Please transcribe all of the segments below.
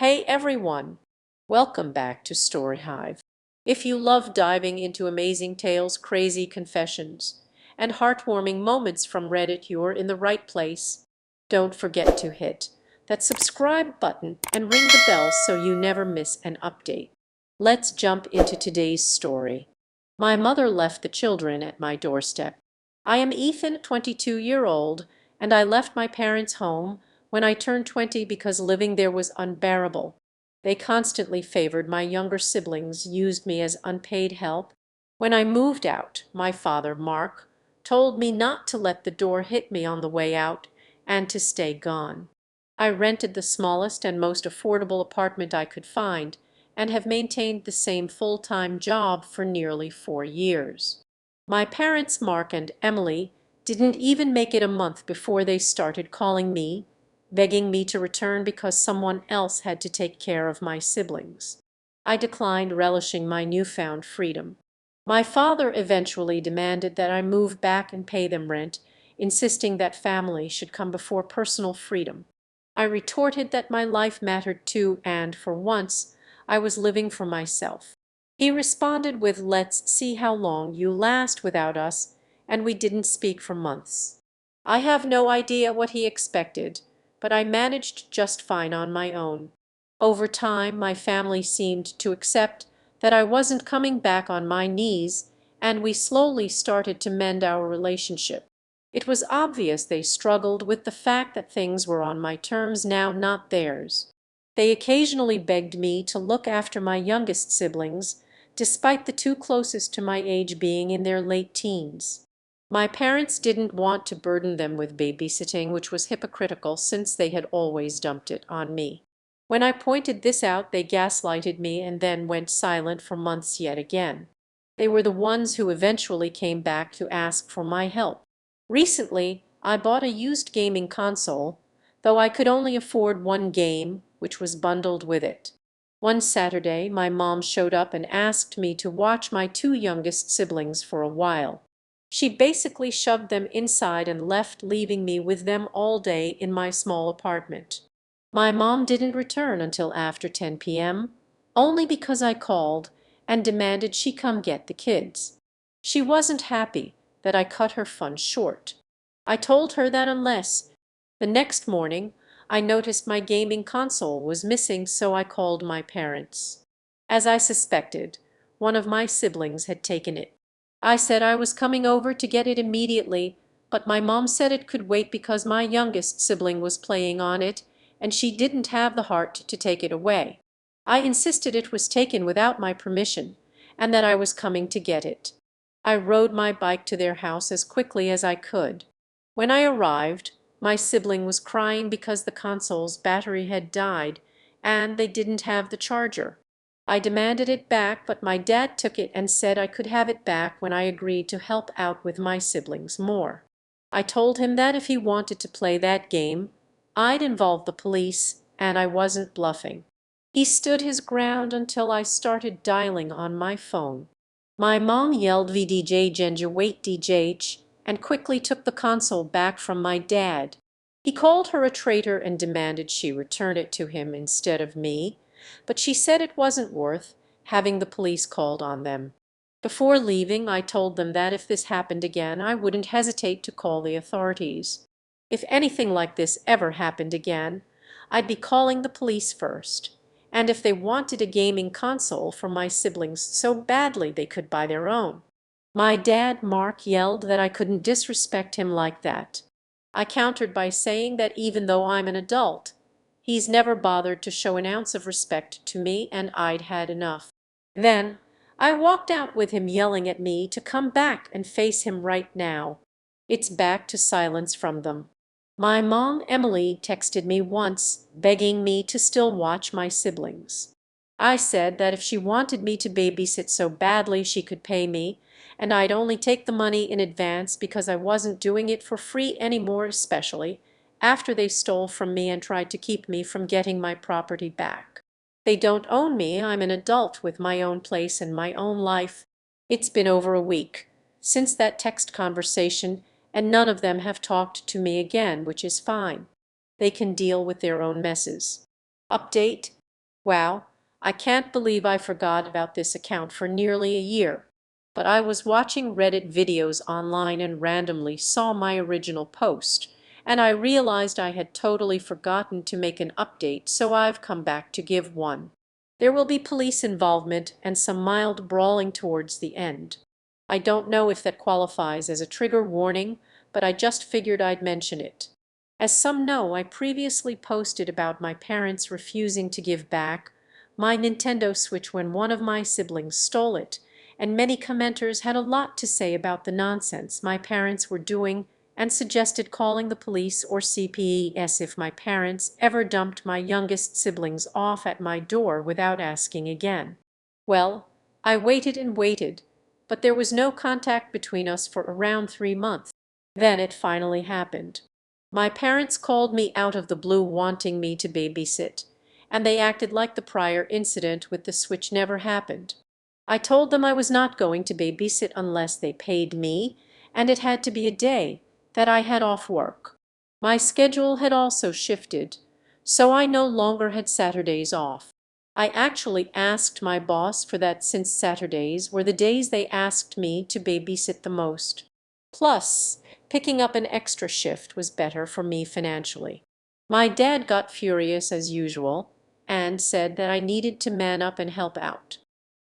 Hey everyone! Welcome back to Story Hive. If you love diving into amazing tales, crazy confessions, and heartwarming moments from Reddit, you're in the right place. Don't forget to hit that subscribe button and ring the bell so you never miss an update. Let's jump into today's story. My mother left the children at my doorstep. I am Ethan, 22-year-old, and I left my parents' home when I turned 20 because living there was unbearable. They constantly favored my younger siblings, used me as unpaid help. When I moved out, my father, Mark, told me not to let the door hit me on the way out and to stay gone. I rented the smallest and most affordable apartment I could find and have maintained the same full-time job for nearly 4 years. My parents, Mark and Emily, didn't even make it a month before they started calling me, begging me to return because someone else had to take care of my siblings. I declined, relishing my newfound freedom. My father eventually demanded that I move back and pay them rent, insisting that family should come before personal freedom. I retorted that my life mattered too, and for once I was living for myself. He responded with, "Let's see how long you last without us," and we didn't speak for months. I have no idea what he expected, but I managed just fine on my own. Over time, my family seemed to accept that I wasn't coming back on my knees, and we slowly started to mend our relationship. It was obvious they struggled with the fact that things were on my terms now, not theirs. They occasionally begged me to look after my youngest siblings, despite the two closest to my age being in their late teens. My parents didn't want to burden them with babysitting, which was hypocritical since they had always dumped it on me. When I pointed this out, they gaslighted me and then went silent for months yet again. They were the ones who eventually came back to ask for my help. Recently, I bought a used gaming console, though I could only afford one game, which was bundled with it. One Saturday, my mom showed up and asked me to watch my two youngest siblings for a while. She basically shoved them inside and left, leaving me with them all day in my small apartment. My mom didn't return until after 10 p.m., only because I called and demanded she come get the kids. She wasn't happy that I cut her fun short. I told her that unless the next morning I noticed my gaming console was missing, so I called my parents. As I suspected, one of my siblings had taken it. I said I was coming over to get it immediately, but my mom said it could wait because my youngest sibling was playing on it and she didn't have the heart to take it away. I insisted it was taken without my permission and that I was coming to get it. I rode my bike to their house as quickly as I could. When I arrived, my sibling was crying because the console's battery had died and they didn't have the charger. I demanded it back, but my dad took it and said I could have it back when I agreed to help out with my siblings more. I told him that if he wanted to play that game, I'd involve the police, and I wasn't bluffing. He stood his ground until I started dialing on my phone. My mom yelled "VDJ Genja, wait DJH," and quickly took the console back from my dad. He called her a traitor and demanded she return it to him instead of me, but she said it wasn't worth having the police called on them. Before leaving, I told them that if this happened again, I wouldn't hesitate to call the authorities. If anything like this ever happened again, I'd be calling the police first. And if they wanted a gaming console for my siblings so badly they could buy their own. My dad, Mark, yelled that I couldn't disrespect him like that. I countered by saying that even though I'm an adult, he's never bothered to show an ounce of respect to me, and I'd had enough. Then I walked out with him yelling at me to come back and face him right now. It's back to silence from them. My mom, Emily, texted me once, begging me to still watch my siblings. I said that if she wanted me to babysit so badly she could pay me, and I'd only take the money in advance because I wasn't doing it for free anymore, especially after they stole from me and tried to keep me from getting my property back. They don't own me. I'm an adult with my own place and my own life. It's been over a week since that text conversation, and none of them have talked to me again, which is fine. They can deal with their own messes. Update: Wow, I can't believe I forgot about this account for nearly a year. But I was watching Reddit videos online and randomly saw my original post, and I realized I had totally forgotten to make an update, so I've come back to give one. There will be police involvement and some mild brawling towards the end. I don't know if that qualifies as a trigger warning, but I just figured I'd mention it. As some know, I previously posted about my parents refusing to give back my Nintendo Switch when one of my siblings stole it, and many commenters had a lot to say about the nonsense my parents were doing and suggested calling the police or CPS if my parents ever dumped my youngest siblings off at my door without asking again. Well, I waited and waited, but there was no contact between us for around 3 months. Then it finally happened. My parents called me out of the blue wanting me to babysit, and they acted like the prior incident with the switch never happened. I told them I was not going to babysit unless they paid me, and it had to be a day that I had off work. My schedule had also shifted, so I no longer had Saturdays off. I actually asked my boss for that since Saturdays were the days they asked me to babysit the most. Plus, picking up an extra shift was better for me financially. My dad got furious as usual and said that I needed to man up and help out.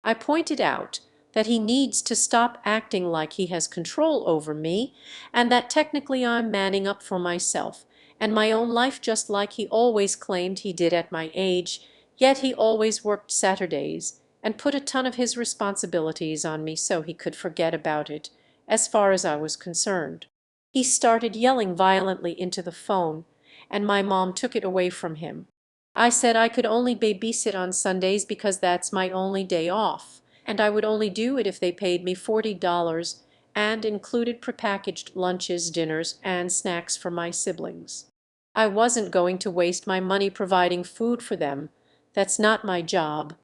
I pointed out that he needs to stop acting like he has control over me and that technically I'm manning up for myself and my own life just like he always claimed he did at my age, yet he always worked Saturdays and put a ton of his responsibilities on me so he could forget about it as far as I was concerned. He started yelling violently into the phone, and my mom took it away from him. I said I could only babysit on Sundays because that's my only day off, and I would only do it if they paid me $40 and included prepackaged lunches, dinners, and snacks for my siblings. I wasn't going to waste my money providing food for them. That's not my job.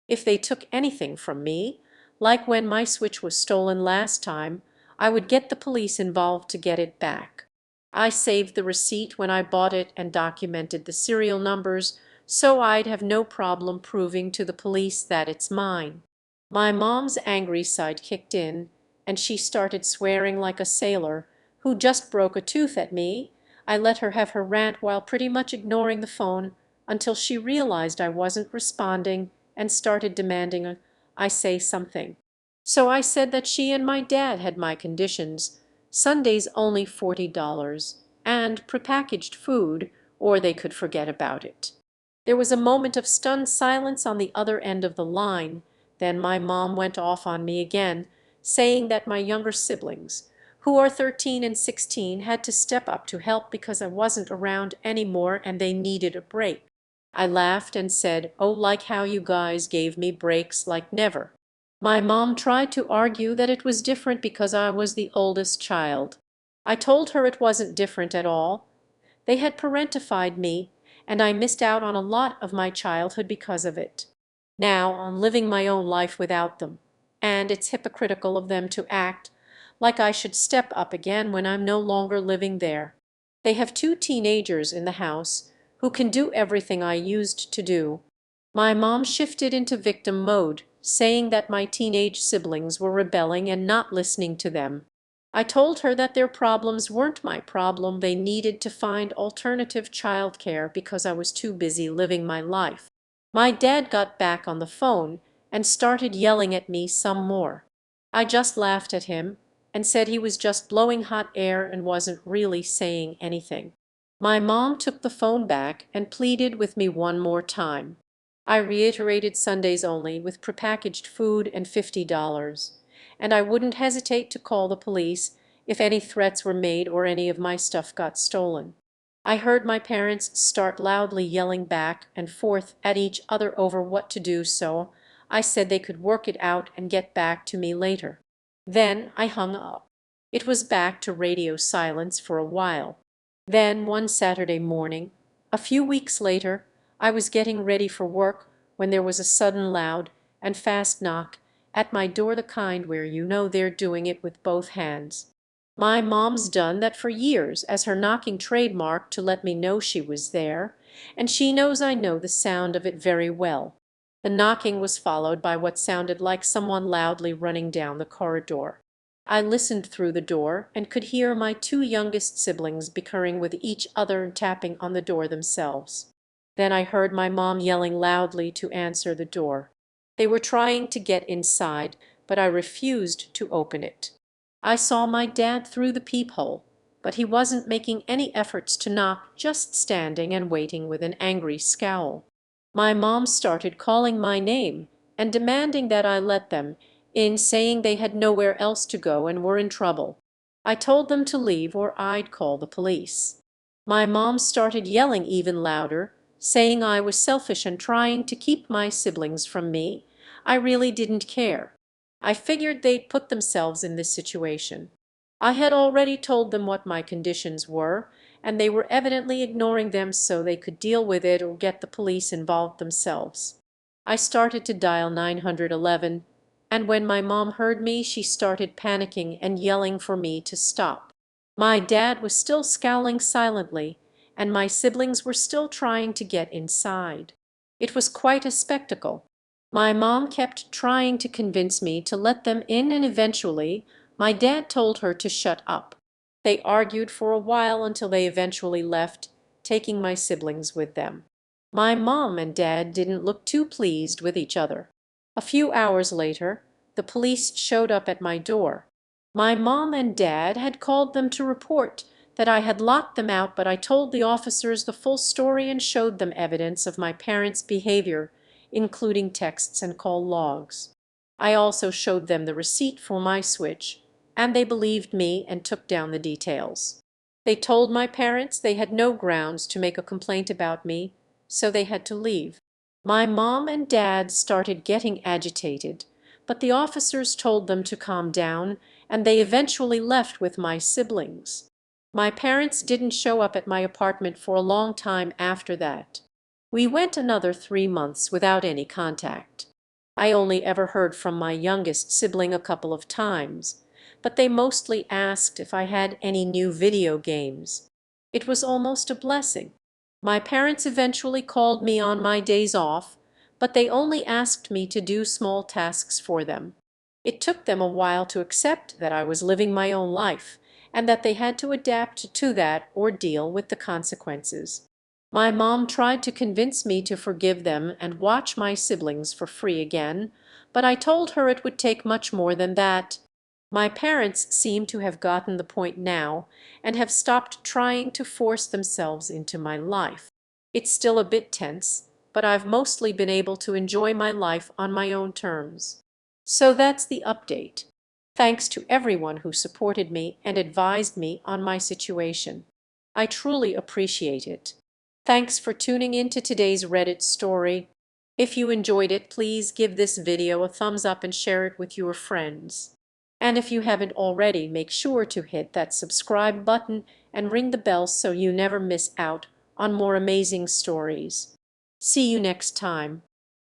If they took anything from me, like when my Switch was stolen last time, I would get the police involved to get it back. I saved the receipt when I bought it and documented the serial numbers so I'd have no problem proving to the police that it's mine. My mom's angry side kicked in, and she started swearing like a sailor who just broke a tooth at me. I let her have her rant while pretty much ignoring the phone until she realized I wasn't responding and started demanding I say something. So I said that she and my dad had my conditions, Sundays only $40, and prepackaged food, or they could forget about it. There was a moment of stunned silence on the other end of the line. Then my mom went off on me again, saying that my younger siblings, who are 13 and 16, had to step up to help because I wasn't around anymore and they needed a break. I laughed and said, "Oh, like how you guys gave me breaks like never." My mom tried to argue that it was different because I was the oldest child. I told her it wasn't different at all. They had parentified me, and I missed out on a lot of my childhood because of it. Now I'm living my own life without them, and it's hypocritical of them to act like I should step up again when I'm no longer living there. They have two teenagers in the house who can do everything I used to do. My mom shifted into victim mode, saying that my teenage siblings were rebelling and not listening to them. I told her that their problems weren't my problem. They needed to find alternative childcare because I was too busy living my life. My dad got back on the phone and started yelling at me some more. I just laughed at him and said he was just blowing hot air and wasn't really saying anything. My mom took the phone back and pleaded with me one more time. I reiterated Sundays only with prepackaged food and $50, and I wouldn't hesitate to call the police if any threats were made or any of my stuff got stolen. I heard my parents start loudly yelling back and forth at each other over what to do, so I said they could work it out and get back to me later. Then I hung up. It was back to radio silence for a while. Then one Saturday morning, a few weeks later, I was getting ready for work when there was a sudden loud and fast knock at my door, the kind where you know they're doing it with both hands. My mom's done that for years as her knocking trademark to let me know she was there, and she knows I know the sound of it very well. The knocking was followed by what sounded like someone loudly running down the corridor. I listened through the door and could hear my two youngest siblings bickering with each other and tapping on the door themselves. Then I heard my mom yelling loudly to answer the door. They were trying to get inside, but I refused to open it. I saw my dad through the peephole, but he wasn't making any efforts to knock, just standing and waiting with an angry scowl. My mom started calling my name and demanding that I let them in, saying they had nowhere else to go and were in trouble. I told them to leave or I'd call the police. My mom started yelling even louder, saying I was selfish and trying to keep my siblings from me. I really didn't care. I figured they'd put themselves in this situation. I had already told them what my conditions were, and they were evidently ignoring them so they could deal with it or get the police involved themselves. I started to dial 911, and when my mom heard me, she started panicking and yelling for me to stop. My dad was still scowling silently, and my siblings were still trying to get inside. It was quite a spectacle. My mom kept trying to convince me to let them in, and eventually my dad told her to shut up. They argued for a while until they eventually left, taking my siblings with them. My mom and dad didn't look too pleased with each other. A few hours later, the police showed up at my door. My mom and dad had called them to report that I had locked them out, but I told the officers the full story and showed them evidence of my parents' behavior, including texts and call logs. I also showed them the receipt for my switch, and they believed me and took down the details. They told my parents they had no grounds to make a complaint about me, so they had to leave. My mom and dad started getting agitated, but the officers told them to calm down, and they eventually left with my siblings. My parents didn't show up at my apartment for a long time after that. We went another 3 months without any contact. I only ever heard from my youngest sibling a couple of times, but they mostly asked if I had any new video games. It was almost a blessing. My parents eventually called me on my days off, but they only asked me to do small tasks for them. It took them a while to accept that I was living my own life and that they had to adapt to that or deal with the consequences. My mom tried to convince me to forgive them and watch my siblings for free again, but I told her it would take much more than that. My parents seem to have gotten the point now and have stopped trying to force themselves into my life. It's still a bit tense, but I've mostly been able to enjoy my life on my own terms. So that's the update. Thanks to everyone who supported me and advised me on my situation. I truly appreciate it. Thanks for tuning in to today's Reddit story. If you enjoyed it, please give this video a thumbs up and share it with your friends. And if you haven't already, make sure to hit that subscribe button and ring the bell so you never miss out on more amazing stories. See you next time.